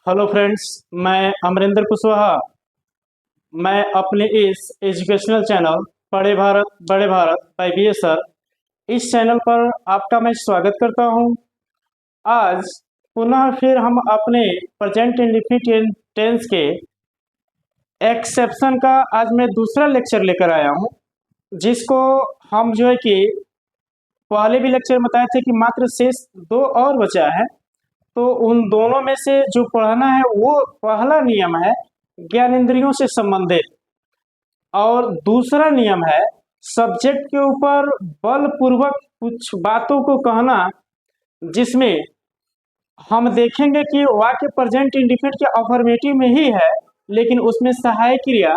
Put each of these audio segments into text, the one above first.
Hello friends. मैं अमरिंदर कुशवाहा। मैं अपने इस एजुकेशनल चैनल पढ़े भारत बड़े भारत बाय BA सर, इस चैनल पर आपका मैं स्वागत करता हूं। आज पुनः फिर हम अपने प्रेजेंट इंडेफिनिट टेंस के एक्सेप्शन का आज मैं दूसरा लेक्चर लेकर आया हूं, जिसको हम जो है कि पहले भी लेक्चर में बताए थे कि मात्र शेष दो और बचा है। तो उन दोनों में से जो पढ़ना है वो पहला नियम है ज्ञानेंद्रियों से संबंधित, और दूसरा नियम है सब्जेक्ट के ऊपर बलपूर्वक कुछ बातों को कहना, जिसमें हम देखेंगे कि वाक्य प्रेजेंट इंडिफिनिट के अफर्मेटिव में ही है, लेकिन उसमें सहायक क्रिया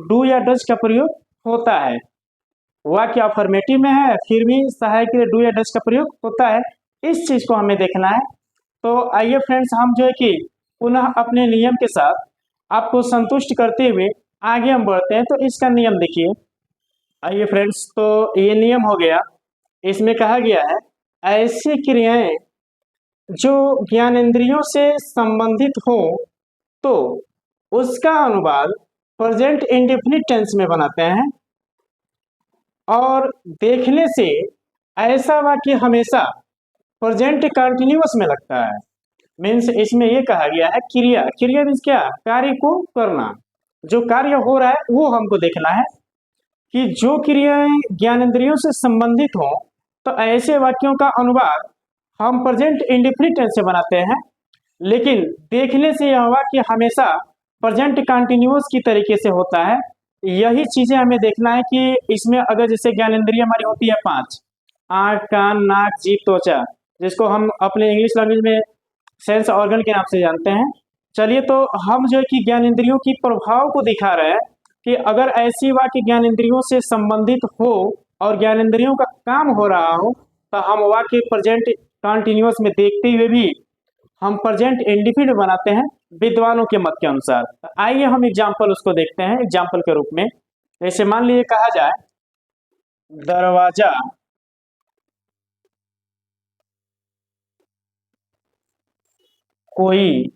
डू या डज का प्रयोग होता है। वाक्य अफर्मेटिव में है फिर भी सहायक क्रिया डू या डज का प्रयोग होता है। इस चीज को हमें देखना है। तो आइए फ्रेंड्स, हम जो है कि पुनः अपने नियम के साथ आपको संतुष्ट करते हुए आगे हम बढ़ते हैं। तो इसका नियम देखिए। आइए फ्रेंड्स, तो ये नियम हो गया। इसमें कहा गया है ऐसी क्रियाएं जो ज्ञानेंद्रियों से संबंधित हो तो उसका अनुवाद प्रेजेंट इंडेफिनिट टेंस में बनाते हैं, और देखने से ऐसा वाक्य हमेशा प्रेजेंट कंटिन्यूअस में लगता है। मीन्स इसमें ये कहा गया है क्रिया, क्रिया मीन्स क्या, कार्य को करना। जो कार्य हो रहा है वो हमको देखना है कि जो क्रियाएं ज्ञानेंद्रियों से संबंधित हो तो ऐसे वाक्यों का अनुवाद हम प्रेजेंट इंडेफिनिट टेंस से बनाते हैं, लेकिन देखने से यह वाक्य हमेशा प्रेजेंट कंटिन्यूअस की तरीके से होता है। यही चीजें हमें देखना है कि इसमें अगर जैसे ज्ञानेंद्रिय हमारी होती है 5, आंख, कान, नाक, जीभ, त्वचा, जिसको हम अपने इंग्लिश लैंग्वेज में सेंस ऑर्गन के नाम से जानते हैं। चलिए, तो हम जो है कि ज्ञानेंद्रियों की प्रभाव को दिखा रहे हैं कि अगर ऐसी वाक्य ज्ञानेंद्रियों से संबंधित हो और ज्ञानेंद्रियों का काम हो रहा हो तो हम वाक्य प्रेजेंट कंटिन्यूअस में देखते हुए भी हम प्रेजेंट इंडेफिनिट बनाते हैं विद्वानों के मत के अनुसार। आइए हम एग्जाम्पल उसको देखते हैं एग्जाम्पल के रूप में। जैसे मान लीजिए कहा जाए दरवाजा कोई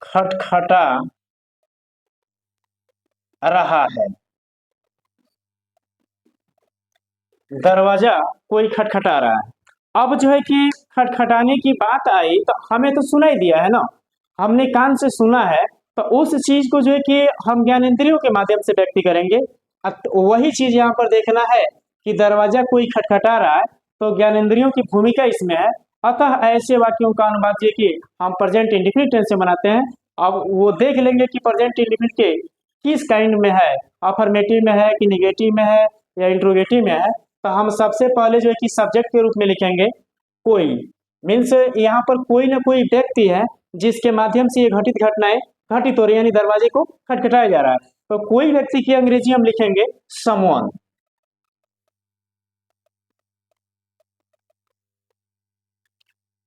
खटखटा रहा है। दरवाजा कोई खटखटा रहा है। अब जो है कि खटखटाने की बात आई तो हमें तो सुनाई दिया है ना, हमने कान से सुना है। तो उस चीज को जो है कि हम ज्ञानेंद्रियों के माध्यम से व्यक्त करेंगे। वही चीज यहाँ पर देखना है कि दरवाजा कोई खटखटा रहा है, तो ज्ञानेंद्रियों की भूमिका इसमें है। अतः ऐसे वाक्यों का अनुवाद जो कि हम प्रेजेंट इंडेफिनिट टेंस से बनाते हैं। अब वो देख लेंगे कि प्रेजेंट इंडेफिनिट के किस काइंड में है, अफर्मेटिव में है कि निगेटिव में है या इंट्रोगेटिव में है। तो हम सबसे पहले जो है कि सब्जेक्ट के रूप में लिखेंगे कोई। मीन्स यहाँ पर कोई ना कोई व्यक्ति है जिसके माध्यम से ये घटित घटनाएं घटित हो रही है, यानी दरवाजे को खटखटाया जा रहा है। तो कोई व्यक्ति की अंग्रेजी हम लिखेंगे समवन।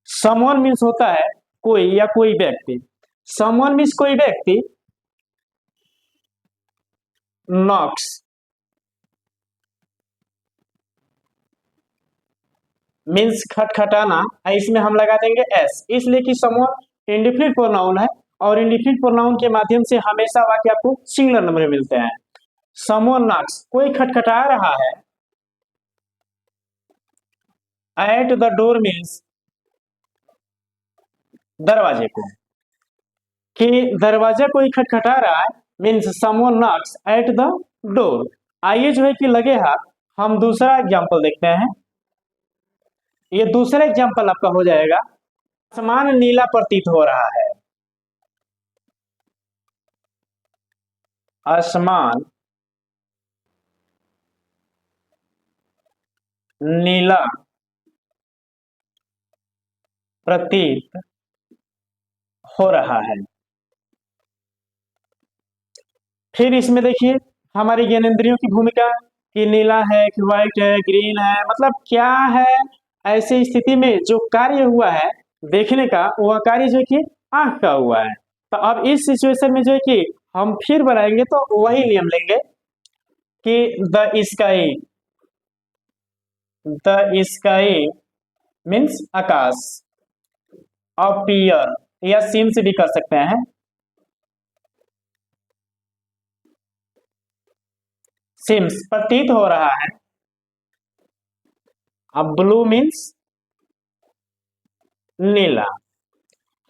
समवन मीन्स होता है कोई या कोई व्यक्ति। समवन मीन्स कोई व्यक्ति। नॉक्स मीन्स खटखटाना, इसमें हम लगा देंगे एस, इसलिए कि समवन इंडिफिनिट प्रोनाउन है और इंडिफिनिट प्रोनाउन के माध्यम से हमेशा वाक्य आपको सिंगुलर नंबर में मिलते हैं। समवन नॉक्स, कोई खटखटा रहा है। एट द डोर मीन्स दरवाजे को, कि दरवाजा कोई खटखटा रहा है means someone Knox at the door. आइए जो है कि लगे हाथ हम दूसरा एग्जांपल देखते हैं। ये दूसरा एग्जांपल आपका हो जाएगा आसमान नीला प्रतीत हो रहा है। आसमान नीला प्रतीत हो रहा है। फिर इसमें देखिए हमारी ज्ञानेंद्रियों की भूमिका कि नीला है कि व्हाइट है, ग्रीन है, मतलब क्या है। ऐसी स्थिति में जो कार्य हुआ है देखने का, वह कार्य जो है कि आंख का हुआ है। तो अब इस सिचुएशन में जो है कि हम फिर बनाएंगे तो वही नियम लेंगे कि the sky means Akash, appear या सीम्स भी कर सकते हैं। सीम्स प्रतीत हो रहा है। अब ब्लू मीन्स नीला।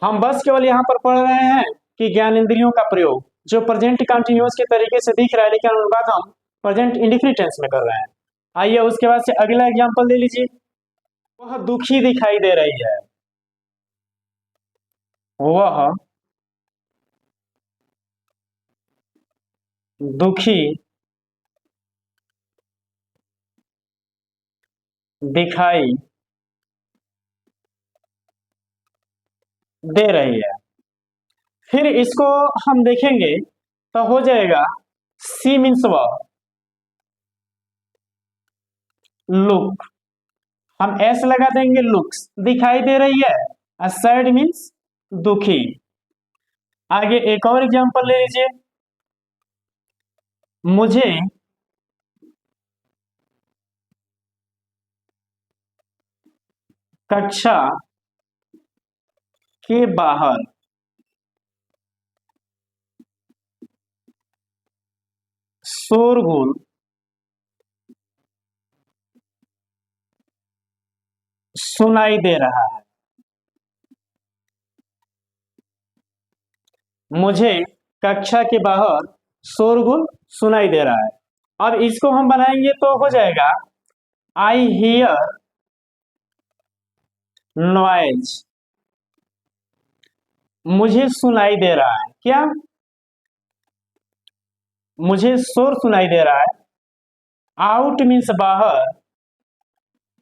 हम बस केवल यहाँ पर पढ़ रहे हैं कि ज्ञानेंद्रियों का प्रयोग जो प्रेजेंट कंटिन्यूअस के तरीके से दिख रहा है, लेकिन अनुवाद हम प्रेजेंट इंडिफिनिट टेंस में कर रहे हैं। आइए उसके बाद से अगला एग्जांपल ले लीजिए। वह दुखी दिखाई दे रही है। वह दुखी दिखाई दे रही है। फिर इसको हम देखेंगे तो हो जाएगा सी मीन्स वह, लुक हम एस लगा देंगे, लुक्स दिखाई दे रही है। सैड मीन्स दुखी। आगे एक और एग्जांपल ले लीजिए। मुझे कक्षा के बाहर शोरगुल सुनाई दे रहा है। मुझे कक्षा के बाहर शोरगुल सुनाई दे रहा है। अब इसको हम बनाएंगे तो हो जाएगा आई हियर नॉइज। मुझे सुनाई दे रहा है क्या? मुझे शोर सुनाई दे रहा है। आउट मीन्स बाहर,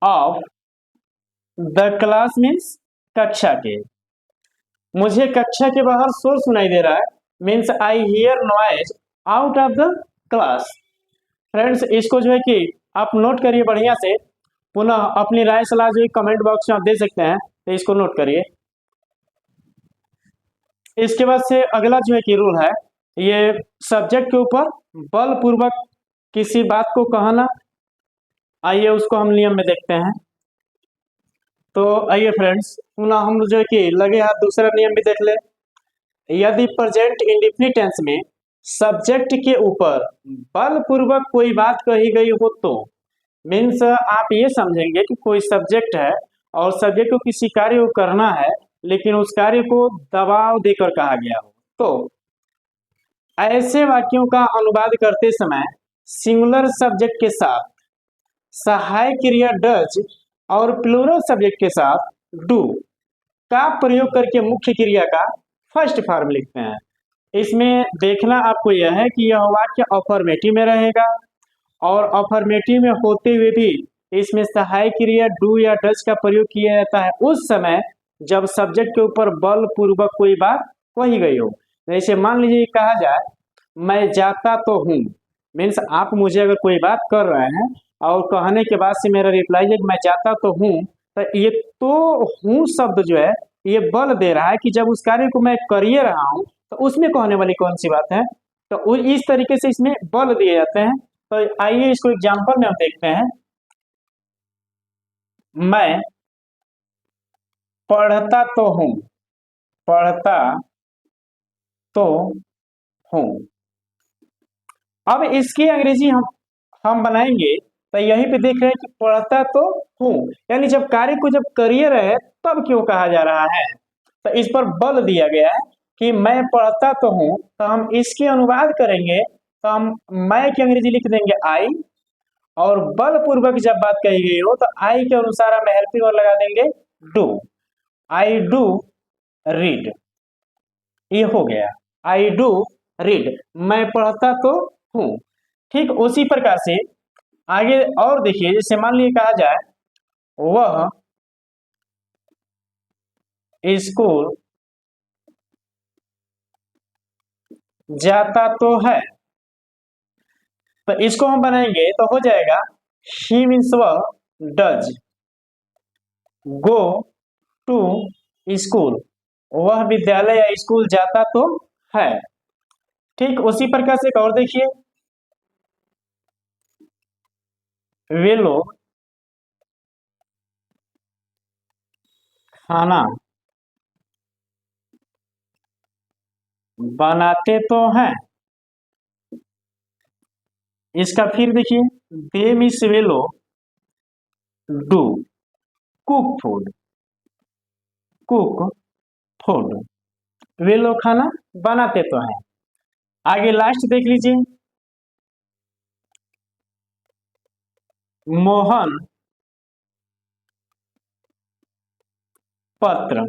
ऑफ द क्लास मीन्स कक्षा के। मुझे कक्षा के बाहर शोर सुनाई दे रहा है means I hear noise out of the class. Friends इसको जो है कि आप नोट करिए बढ़िया से, पुनः अपनी राय सलाह जो है कमेंट बॉक्स में आप दे सकते हैं, तो इसको नोट करिए। इसके बाद से अगला जो है कि रूल है, ये सब्जेक्ट के ऊपर बलपूर्वक किसी बात को कहना। आइए उसको हम नियम में देखते हैं। तो आइए फ्रेंड्स पुनः हम जो है कि लगे हाथ दूसरा नियम भी देख ले। यदि प्रेजेंट इंडेफिनिट टेंस में सब्जेक्ट के ऊपर बलपूर्वक कोई बात कही गई हो तो मीन्स आप ये समझेंगे कि कोई सब्जेक्ट है और सब्जेक्ट को किसी कार्य को करना है, लेकिन उस कार्य को दबाव देकर कहा गया हो, तो ऐसे वाक्यों का अनुवाद करते समय सिंगुलर सब्जेक्ट के साथ सहायक क्रिया डज और प्लूरल सब्जेक्ट के साथ डू का प्रयोग करके मुख्य क्रिया का फर्स्ट फॉर्म लिखते हैं। इसमें देखना आपको यह है कि यह वाक्य अफर्मेटिव में रहेगा और अफर्मेटिव में होते हुए भी इसमें सहायक क्रिया डू या डज का प्रयोग किया जाता है उस समय जब सब्जेक्ट के ऊपर बल पूर्वक कोई बात कही गई हो। जैसे मान लीजिए कहा जाए मैं जाता तो हूँ, मीन्स आप मुझे अगर कोई बात कर रहे हैं और कहने के बाद से मेरा रिप्लाई है कि मैं जाता तो हूँ, तो ये तो हूँ शब्द जो है ये बल दे रहा है कि जब उस कार्य को मैं करिए रहा हूँ तो उसमें कहने वाली कौन सी बात है, तो इस तरीके से इसमें बल दिए जाते हैं। तो आइए इसको एग्जाम्पल में हम देखते हैं। मैं पढ़ता तो हूँ, पढ़ता तो हूँ। अब इसकी अंग्रेजी हम बनाएंगे तो यहीं पे देख रहे हैं कि पढ़ता तो हूँ, यानी जब कार्य को जब करिए रहे तब क्यों कहा जा रहा है, तो इस पर बल दिया गया है कि मैं पढ़ता तो हूँ। तो हम इसके अनुवाद करेंगे तो हम मैं की अंग्रेजी लिख देंगे आई, और बलपूर्वक जब बात कही गई हो तो आई के अनुसार हम हेल्पिंग और लगा देंगे डू। आई डू रीड, ये हो गया आई डू रीड, मैं पढ़ता तो हूँ। ठीक उसी प्रकार से आगे और देखिए, जैसे मान लीजिए कहा जाए वह स्कूल जाता तो है, तो इसको हम बनाएंगे तो हो जाएगा ही मीन्स वह डज गो टू स्कूल, वह विद्यालय या स्कूल जाता तो है। ठीक उसी प्रकार से एक और देखिए, वे लोग खाना बनाते तो हैं। इसका फिर देखिए, दे मीन्स वेलो do cook food, cook food, वे लोग खाना बनाते तो हैं। आगे लास्ट देख लीजिए, मोहन पत्र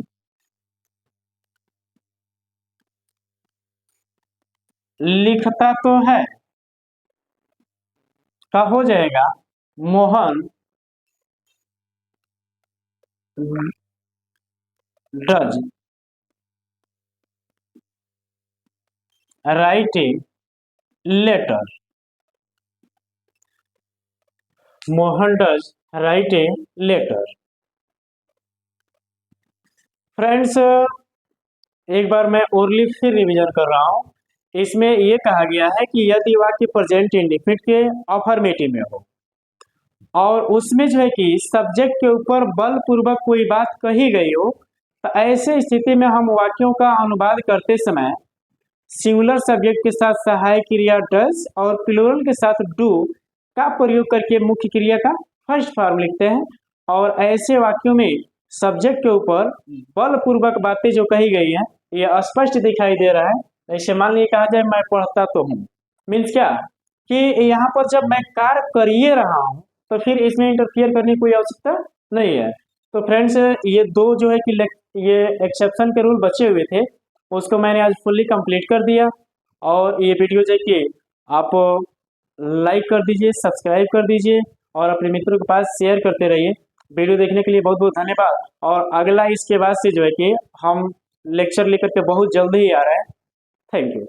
लिखता तो है, का हो जाएगा Mohan does write a letter, Mohan does write a letter. Friends, एक बार मैं ओरली फिर रिवीजन कर रहा हूँ। इसमें ये कहा गया है कि यदि वाक्य प्रेजेंट इंडेफिनिट के अफर्मेटिव में हो और उसमें जो है कि सब्जेक्ट के ऊपर बलपूर्वक कोई बात कही गई हो, तो ऐसे स्थिति में हम वाक्यों का अनुवाद करते समय सिंगुलर सब्जेक्ट के साथ सहायक क्रिया डज और प्लूरल के साथ डू का प्रयोग करके मुख्य क्रिया का फर्स्ट फॉर्म लिखते हैं। और ऐसे वाक्यों में सब्जेक्ट के ऊपर बलपूर्वक बातें जो कही गई हैं ये स्पष्ट दिखाई दे रहा है। ऐसे मान लीजिए कहा जाए मैं पढ़ता तो हूँ, मीन्स क्या कि यहाँ पर जब मैं कार्य करिए रहा हूँ तो फिर इसमें इंटरफियर करने की कोई आवश्यकता नहीं है। तो फ्रेंड्स, ये दो जो है कि ये एक्सेप्शन के रूल बचे हुए थे, उसको मैंने आज फुल्ली कंप्लीट कर दिया। और ये वीडियो जो कि आप लाइक कर दीजिए, सब्सक्राइब कर दीजिए और अपने मित्रों के पास शेयर करते रहिए। वीडियो देखने के लिए बहुत बहुत धन्यवाद। और अगला इसके बाद से जो है कि हम लेक्चर लेकर के बहुत जल्दी ही आ रहे हैं। Thank you.